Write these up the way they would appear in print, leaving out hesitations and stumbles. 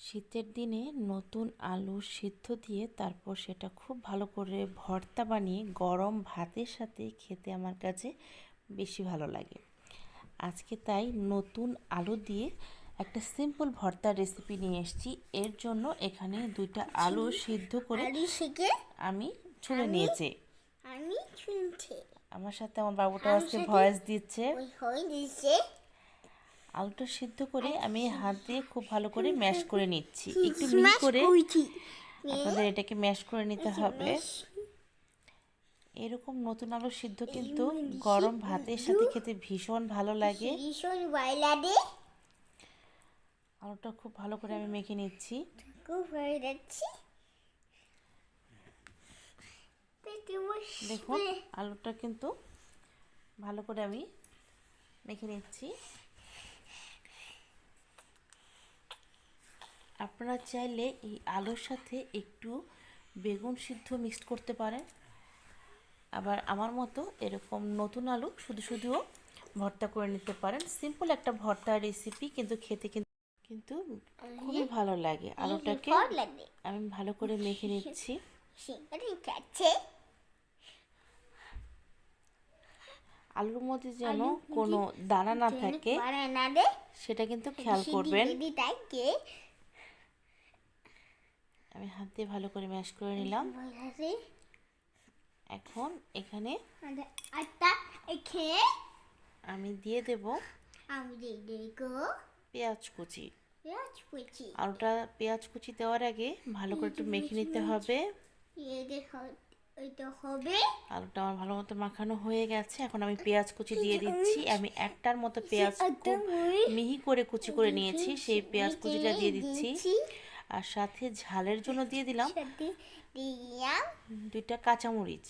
শীতের দিনে নতুন আলু সিদ্ধ দিয়ে তারপর সেটা খুব ভালো করে ভর্তা বানিয়ে গরম ভাতের সাথে খেতে আমার কাছে বেশি ভালো লাগে। আজকে তাই নতুন আলু দিয়ে একটা সিম্পল ভর্তার রেসিপি নিয়ে এসেছি। এর জন্য এখানে 2টা আলু সিদ্ধ করে আমি ছুলে নিয়েছি। আমার সাথে আমার বাবুটা আজকে ভয়েস দিচ্ছে। আলুটা সিদ্ধ করে আমি হাত দিয়ে খুব ভালো করে ম্যাশ করে নিচ্ছি, একটু মিহি করে আপনাদের এটাকে ম্যাশ করে নিতে হবে। এরকম নতুন আলু সিদ্ধ কিন্তু গরম ভাতের সাথে খেতে ভীষণ ভালো লাগে। আলুটা খুব ভালো করে আমি মেখে নিচ্ছি। দেখুন আলুটা কিন্তু ভালো করে আমি মেখে নিচ্ছি। আপনারা চাইলে এই আলুর সাথে একটু বেগুন সিদ্ধ মিক্সড করতে পারেন, আবার আমার মতো এরকম নতুন আলু শুধু শুধুও ভর্তা করে নিতে পারেন। সিম্পল একটা ভর্তা রেসিপি, কিন্তু খেতে কিন্তু খুবই ভালো লাগে। আলুটাকে আমি ভালো করে মেখে নিচ্ছি। আলুর মধ্যে যেন কোনো দানা না থাকে সেটা কিন্তু খেয়াল করবেন। আমি হাত দিয়ে ভালো করে ম্যাশ করে নিলাম। এখন এখানে আমি দিয়ে দেব পেঁয়াজ কুচি। আলুটা পেঁয়াজ কুচি দেওয়ার আগে ভালো করে একটু মেখে নিতে হবে। আলুটা আমার ভালো মতো মাখানো হয়ে গেছে। এখন আমি পেঁয়াজ কুচি দিয়ে দিচ্ছি। আমি একটার মতো পেঁয়াজ মিহি করে কুচি করে নিয়েছি, সেই পেঁয়াজ কুচিটা দিয়ে দিচ্ছি। আর সাথে ঝালের জন্য দিয়ে দিলাম 2টা কাঁচামরিচ।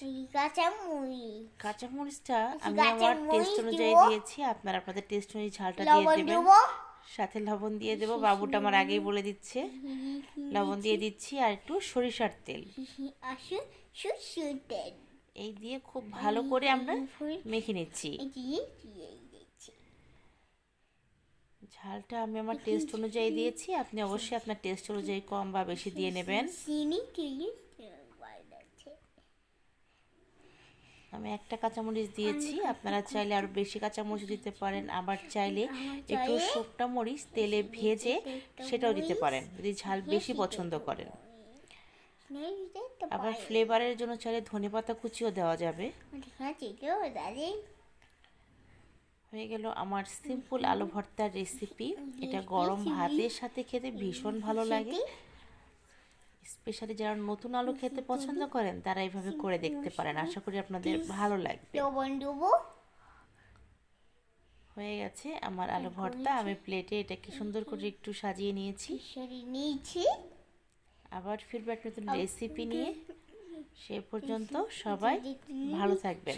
কাঁচামরিচটা আমি আমার টেস্ট অনুযায়ী দিয়েছি, আপনারা আপনাদের টেস্ট অনুযায়ী ঝালটা দিয়ে দেবেন। সাথে লবণ দিয়ে দেবো, বাবুটা আমার আগেই বলে দিচ্ছে। লবণ দিয়ে দিচ্ছি আর একটু সরিষার তেল। এই দিয়ে খুব ভালো করে আমরা মেখে নিচ্ছি। ঝালটা আমি আমার টেস্ট অনুযায়ী দিয়েছি, আপনি অবশ্যই আপনার টেস্ট অনুযায়ী কম বা বেশি দিয়ে নেবেন। আমি একটা কাঁচামরিচ দিয়েছি, আপনারা চাইলে আরও বেশি কাঁচামরিচ দিতে পারেন, আবার চাইলে একটু শুকনো মরিচ তেলে ভেজে সেটাও দিতে পারেন যদি ঝাল বেশি পছন্দ করেন। আবার ফ্লেভারের জন্য চাইলে ধনেপাতা কুচিও দেওয়া যাবে। হয়ে গেল আমার সিম্পল আলু ভর্তার রেসিপি। এটা গরম ভাতের সাথে খেতে ভীষণ ভালো লাগে। স্পেশালি যারা নতুন আলু খেতে পছন্দ করেন তারা এইভাবে করে দেখতে পারেন, আশা করি আপনাদের ভালো লাগবে। হয়ে গেছে আমার আলু ভর্তা। আমি প্লেটে এটাকে সুন্দর করে একটু সাজিয়ে নিয়েছি। আবার ফিরবো একটা নতুন রেসিপি নিয়ে। সে পর্যন্ত সবাই ভালো থাকবেন।